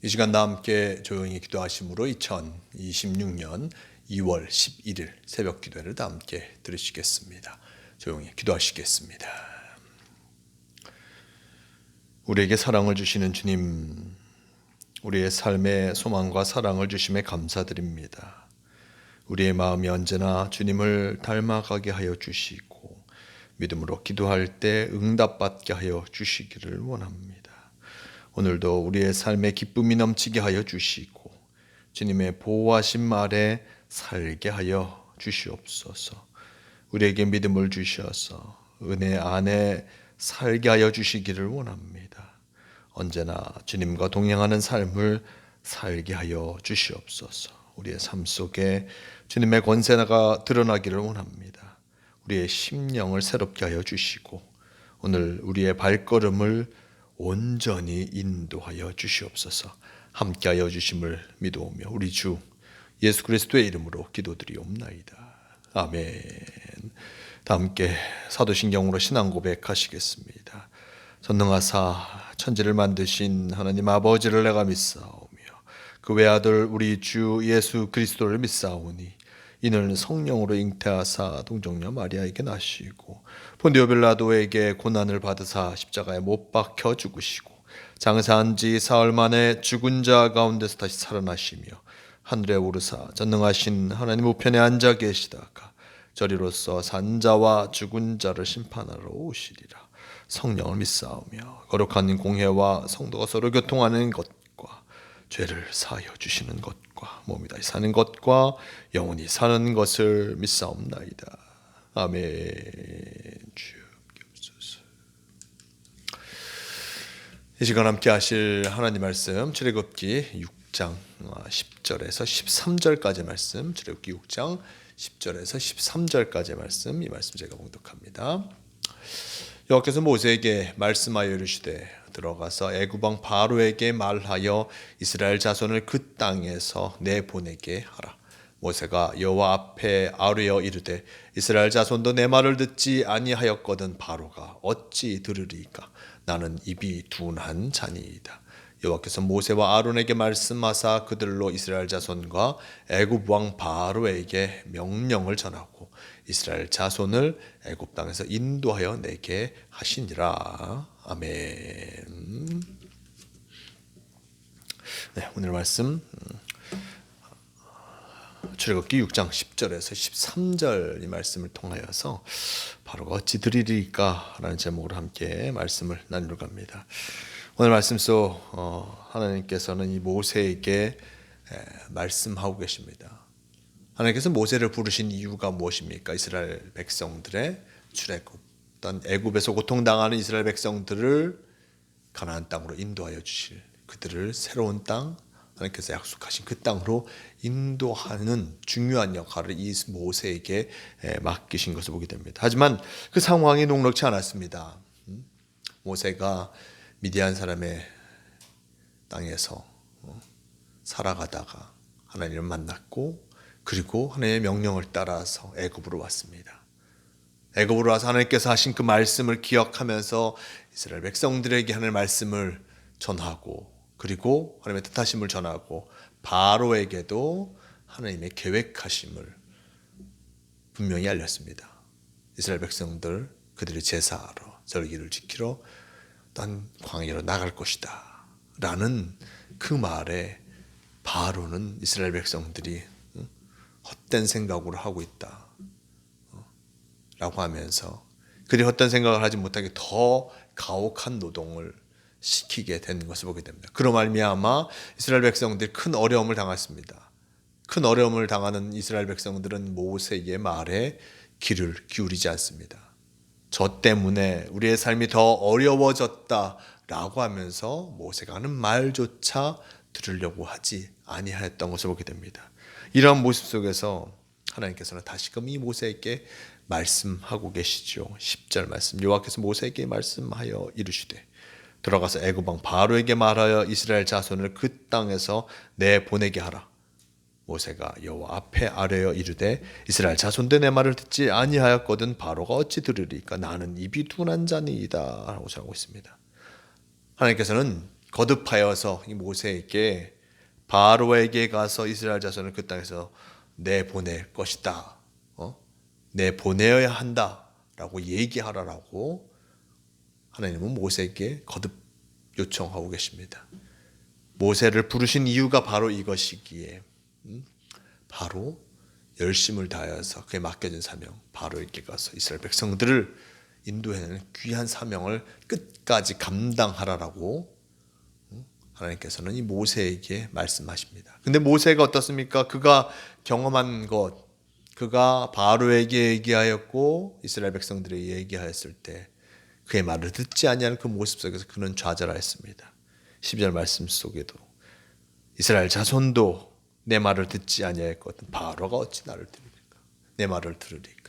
이 시간 다 함께 조용히 기도하심으로 2026년 2월 11일 새벽 기도를 다 함께 들으시겠습니다. 조용히 기도하시겠습니다. 우리에게 사랑을 주시는 주님, 우리의 삶에 소망과 사랑을 주심에 감사드립니다. 우리의 마음이 언제나 주님을 닮아가게 하여 주시고 믿음으로 기도할 때 응답받게 하여 주시기를 원합니다. 오늘도 우리의 삶에 기쁨이 넘치게 하여 주시고 주님의 보호하심 아래 살게 하여 주시옵소서. 우리에게 믿음을 주셔서 은혜 안에 살게 하여 주시기를 원합니다. 언제나 주님과 동행하는 삶을 살게 하여 주시옵소서. 우리의 삶 속에 주님의 권세가 드러나기를 원합니다. 우리의 심령을 새롭게 하여 주시고 오늘 우리의 발걸음을 온전히 인도하여 주시옵소서. 함께하여 주심을 믿어오며 우리 주 예수 그리스도의 이름으로 기도드리옵나이다. 아멘. 다 함께 사도신경으로 신앙 고백하시겠습니다. 전능하사 천지를 만드신 하나님 아버지를 내가 믿사오며 그 외아들 우리 주 예수 그리스도를 믿사오니 이는 성령으로 잉태하사 동정녀 마리아에게 나시고 본디오 빌라도에게 고난을 받으사 십자가에 못 박혀 죽으시고 장사한 지 사흘 만에 죽은 자 가운데서 다시 살아나시며 하늘에 오르사 전능하신 하나님 우편에 앉아 계시다가 저리로서 산 자와 죽은 자를 심판하러 오시리라. 성령을 믿사오며 거룩한 공회와 성도가 서로 교통하는 것과 죄를 사하여 주시는 것과 몸이 다시 사는 것과 영원히 사는 것을 믿사옵나이다. 아멘. 주옵소서. 이 시간 함께 하실 하나님 말씀 출애굽기 6장 10절에서 13절까지 말씀, 출애굽기 6장 10절에서 13절까지 말씀, 이 말씀 제가 봉독합니다. 여호와께서 모세에게 말씀하여 이르시되 들어가서 애굽 왕 바로에게 말하여 이스라엘 자손을 그 땅에서 내보내게 하라. 모세가 여호와 앞에 아뢰어 이르되 이스라엘 자손도 내 말을 듣지 아니하였거든 바로가 어찌 들으리까? 나는 입이 둔한 자니이다. 여호와께서 모세와 아론에게 말씀하사 그들로 이스라엘 자손과 애굽 왕 바로에게 명령을 전하고 이스라엘 자손을 애굽 땅에서 인도하여 내게 하시니라. 아멘. 네, 오늘 말씀 출애굽기 6장 10절에서 13절 이 말씀을 통하여서 바로가 어찌 들으리까 라는 제목으로 함께 말씀을 나누려고 합니다. 오늘 말씀 속 하나님께서는 이 모세에게 말씀하고 계십니다. 하나님께서 모세를 부르신 이유가 무엇입니까? 이스라엘 백성들의 출애굽, 어떤 애굽에서 고통당하는 이스라엘 백성들을 가나안 땅으로 인도하여 주실, 그들을 새로운 땅, 하나님께서 약속하신 그 땅으로 인도하는 중요한 역할을 이 모세에게 맡기신 것을 보게 됩니다. 하지만 그 상황이 녹록지 않았습니다. 모세가 미디안 사람의 땅에서 살아가다가 하나님을 만났고 그리고 하나님의 명령을 따라서 애굽으로 왔습니다. 애굽으로 와서 하나님께서 하신 그 말씀을 기억하면서 이스라엘 백성들에게 하나님의 말씀을 전하고 그리고 하나님의 뜻하심을 전하고 바로에게도 하나님의 계획하심을 분명히 알렸습니다. 이스라엘 백성들 그들의 제사하러 절기를 지키러 난 광야로 나갈 것이다 라는 그 말에 바로는 이스라엘 백성들이 헛된 생각으로 하고 있다 라고 하면서 그들이 헛된 생각을 하지 못하게 더 가혹한 노동을 시키게 된 것을 보게 됩니다. 그로 말미암아 이스라엘 백성들이 큰 어려움을 당했습니다. 큰 어려움을 당하는 이스라엘 백성들은 모세의 말에 귀를 기울이지 않습니다. 저 때문에 우리의 삶이 더 어려워졌다라고 하면서 모세가 하는 말조차 들으려고 하지 아니하였던 것을 보게 됩니다. 이러한 모습 속에서 하나님께서는 다시금 이 모세에게 말씀하고 계시죠. 10절 말씀, 여호와께서 모세에게 말씀하여 이르시되 들어가서 애굽 왕 바로에게 말하여 이스라엘 자손을 그 땅에서 내보내게 하라. 모세가 여호와 앞에 아뢰어 이르되 이스라엘 자손들 내 말을 듣지 아니하였거든 바로가 어찌 들으리까? 나는 입이 둔한 자니이다 라고 전하고 있습니다. 하나님께서는 거듭하여서 이 모세에게 바로에게 가서 이스라엘 자손을 그 땅에서 내보낼 것이다. 내보내어야 한다라고 얘기하라라고 하나님은 모세에게 거듭 요청하고 계십니다. 모세를 부르신 이유가 바로 이것이기에 바로 열심을 다하여서 그에 맡겨진 사명, 바로에게 가서 이스라엘 백성들을 인도해내는 귀한 사명을 끝까지 감당하라라고 하나님께서는 이 모세에게 말씀하십니다. 근데 모세가 어떻습니까? 그가 경험한 것, 그가 바로에게 얘기하였고 이스라엘 백성들에게 얘기하였을 때 그의 말을 듣지 아니하는 그 모습 속에서 그는 좌절하였습니다. 10절 말씀 속에도 이스라엘 자손도 내 말을 듣지 아니하였거든 바로가 어찌 나를 들으리까? 내 말을 들으리까?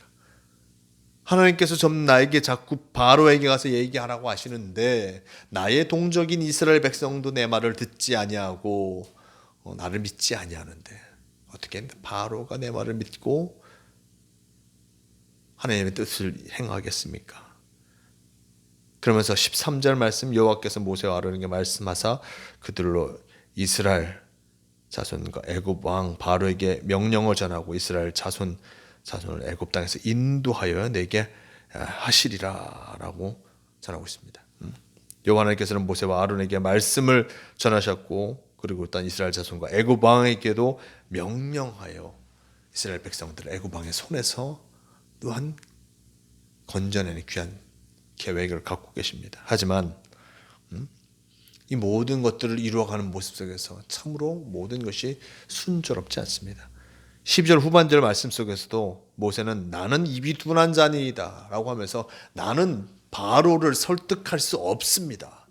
하나님께서 좀 나에게 자꾸 바로에게 가서 얘기하라고 하시는데 나의 동족인 이스라엘 백성도 내 말을 듣지 아니하고 나를 믿지 아니하는데 어떻게 바로가 내 말을 믿고 하나님의 뜻을 행하겠습니까? 그러면서 13절 말씀 여호와께서 모세와 아론에게 말씀하사 그들로 이스라엘 자손과 애굽 왕 바로에게 명령을 전하고 이스라엘 자손을 애굽 땅에서 인도하여 내게 하시리라라고 전하고 있습니다. 여호와 하나님께서는 모세와 아론에게 말씀을 전하셨고 그리고 또 이스라엘 자손과 애굽 왕에게도 명령하여 이스라엘 백성들을 애굽 왕의 손에서 또한 건져내는 귀한 계획을 갖고 계십니다. 하지만 이 모든 것들을 이루어가는 모습 속에서 참으로 모든 것이 순조롭지 않습니다. 12절 후반절 말씀 속에서도 모세는 나는 입이 둔한 자니이다 라고 하면서 나는 바로를 설득할 수 없습니다.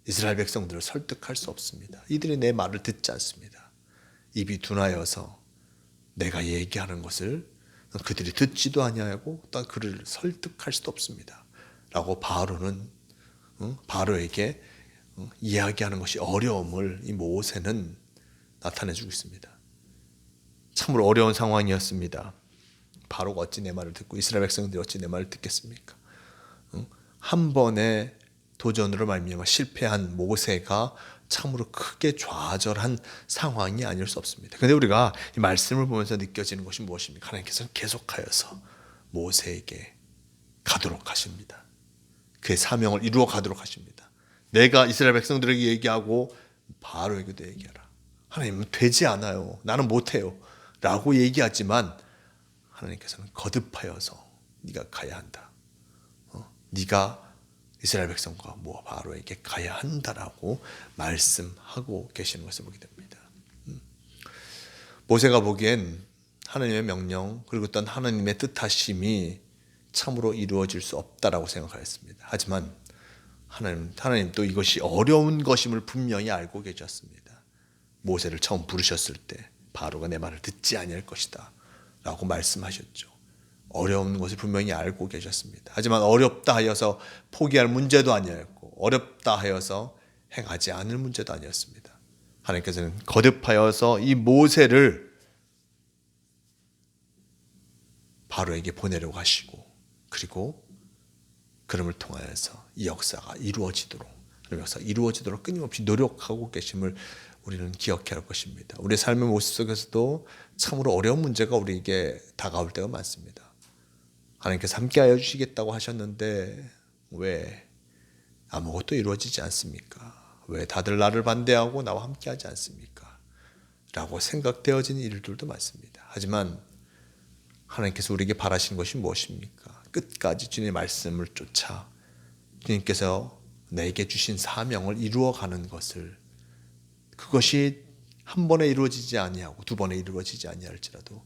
이스라엘 백성들을 설득할 수 없습니다. 이들이 내 말을 듣지 않습니다. 입이 둔하여서 내가 얘기하는 것을 그들이 듣지도 아니하고 또 그를 설득할 수도 없습니다. 라고 바로에게 이야기하는 것이 어려움을 이 모세는 나타내주고 있습니다. 참으로 어려운 상황이었습니다. 바로가 어찌 내 말을 듣고 이스라엘 백성들이 어찌 내 말을 듣겠습니까? 한 번의 도전으로 말미암아 실패한 모세가 참으로 크게 좌절한 상황이 아닐 수 없습니다. 그런데 우리가 이 말씀을 보면서 느껴지는 것이 무엇입니까? 하나님께서는 계속하여서 모세에게 가도록 하십니다. 그의 사명을 이루어 가도록 하십니다. 내가 이스라엘 백성들에게 얘기하고 바로에게도 얘기하라. 하나님은 되지 않아요. 나는 못해요. 라고 얘기하지만 하나님께서는 거듭하여서 네가 가야 한다. 네가 이스라엘 백성과 바로에게 가야 한다라고 말씀하고 계시는 것을 보게 됩니다. 모세가 보기엔 하나님의 명령 그리고 또 하나님의 뜻하심이 참으로 이루어질 수 없다라고 생각하였습니다. 하지만 하나님도 이것이 어려운 것임을 분명히 알고 계셨습니다. 모세를 처음 부르셨을 때 바로가 내 말을 듣지 아니할 것이다 라고 말씀하셨죠. 어려운 것을 분명히 알고 계셨습니다. 하지만 어렵다 하여서 포기할 문제도 아니었고 어렵다 하여서 행하지 않을 문제도 아니었습니다. 하나님께서는 거듭하여서 이 모세를 바로에게 보내려고 하시고 그리고 그름을 통하여서 이 역사가 이루어지도록 끊임없이 노력하고 계심을 우리는 기억해야 할 것입니다. 우리의 삶의 모습 속에서도 참으로 어려운 문제가 우리에게 다가올 때가 많습니다. 하나님께서 함께하여 주시겠다고 하셨는데 왜 아무것도 이루어지지 않습니까? 왜 다들 나를 반대하고 나와 함께하지 않습니까? 라고 생각되어지는 일들도 많습니다. 하지만 하나님께서 우리에게 바라시는 것이 무엇입니까? 끝까지 주님의 말씀을 쫓아 주님께서 내게 주신 사명을 이루어가는 것을 그것이 한 번에 이루어지지 아니하고 두 번에 이루어지지 아니할지라도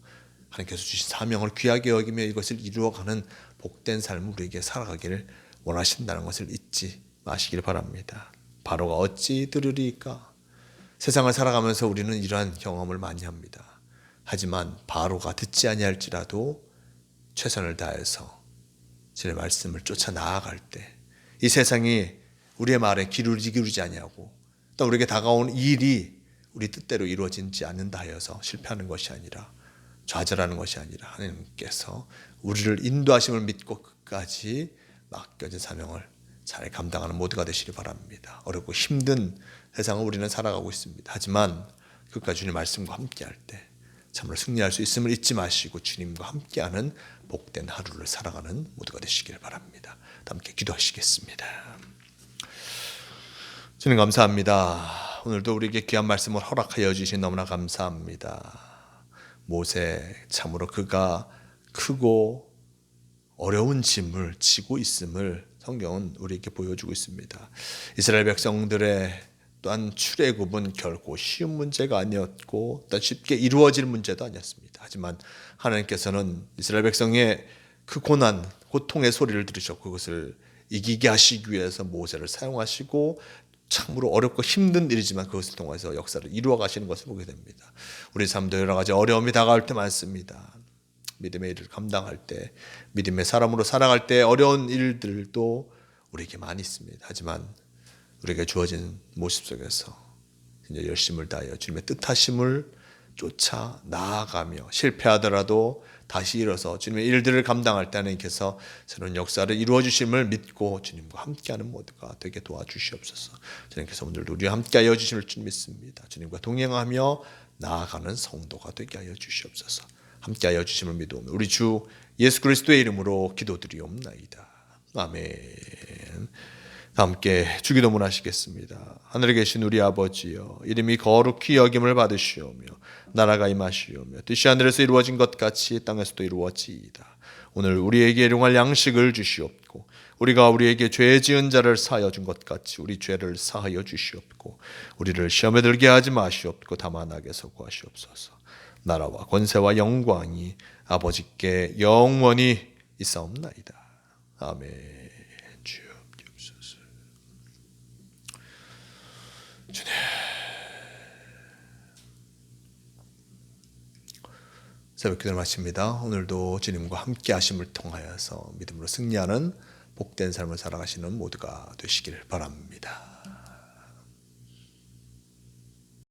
하나님께서 주신 사명을 귀하게 여기며 이것을 이루어가는 복된 삶을 우리에게 살아가기를 원하신다는 것을 잊지 마시길 바랍니다. 바로가 어찌 들으리까? 세상을 살아가면서 우리는 이러한 경험을 많이 합니다. 하지만 바로가 듣지 아니할지라도 최선을 다해서 주의 말씀을 쫓아 나아갈 때 이 세상이 우리의 말에 귀를 기울이지 아니하고 또 우리에게 다가온 일이 우리 뜻대로 이루어지지 않는다 하여서 실패하는 것이 아니라 좌절하는 것이 아니라 하나님께서 우리를 인도하심을 믿고 끝까지 맡겨진 사명을 잘 감당하는 모두가 되시기 바랍니다. 어렵고 힘든 세상을 우리는 살아가고 있습니다. 하지만 끝까지 주님 말씀과 함께할 때 참으로 승리할 수 있음을 잊지 마시고 주님과 함께하는 복된 하루를 살아가는 모두가 되시길 바랍니다. 함께 기도하시겠습니다. 주님 감사합니다. 오늘도 우리에게 귀한 말씀을 허락하여 주신 너무나 감사합니다. 모세 참으로 그가 크고 어려운 짐을 지고 있음을 성경은 우리에게 보여주고 있습니다. 이스라엘 백성들의 또한 출애굽은 결코 쉬운 문제가 아니었고 또한 쉽게 이루어질 문제도 아니었습니다. 하지만 하나님께서는 이스라엘 백성의 그 고난, 고통의 소리를 들으셨고 그것을 이기게 하시기 위해서 모세를 사용하시고 참으로 어렵고 힘든 일이지만 그것을 통해서 역사를 이루어 가시는 것을 보게 됩니다. 우리 삶도 여러 가지 어려움이 다가올 때 많습니다. 믿음의 일을 감당할 때, 믿음의 사람으로 살아갈 때 어려운 일들도 우리에게 많이 있습니다. 하지만 우리에게 주어진 모습 속에서 이제 열심을 다하여 주님의 뜻하심을 쫓아 나아가며 실패하더라도 다시 일어서 주님의 일들을 감당할 때 하나님께서 새로운 역사를 이루어 주심을 믿고 주님과 함께하는 모두가 되게 도와주시옵소서. 주님께서 오늘도 우리와 함께하여 주실 줄 믿습니다. 주님과 동행하며 나아가는 성도가 되게 하여 주시옵소서. 함께하여 주심을 믿으오며 우리 주 예수 그리스도의 이름으로 기도드리옵나이다. 아멘. 함께 주기도문 하시겠습니다. 하늘에 계신 우리 아버지여, 이름이 거룩히 여김을 받으시오며 나라가 임하시오며 뜻이 하늘에서 이루어진 것 같이 땅에서도 이루어지이다. 오늘 우리에게 일용할 양식을 주시옵고 우리가 우리에게 죄 지은 자를 사하여 준 것 같이 우리 죄를 사하여 주시옵고 우리를 시험에 들게 하지 마시옵고 다만 악에서 구하시옵소서. 나라와 권세와 영광이 아버지께 영원히 있사옵나이다. 아멘. 주님, 새벽 기도를 마칩니다. 오늘도 주님과 함께 하심을 통하여서 믿음으로 승리하는 복된 삶을 살아가시는 모두가 되시기를 바랍니다.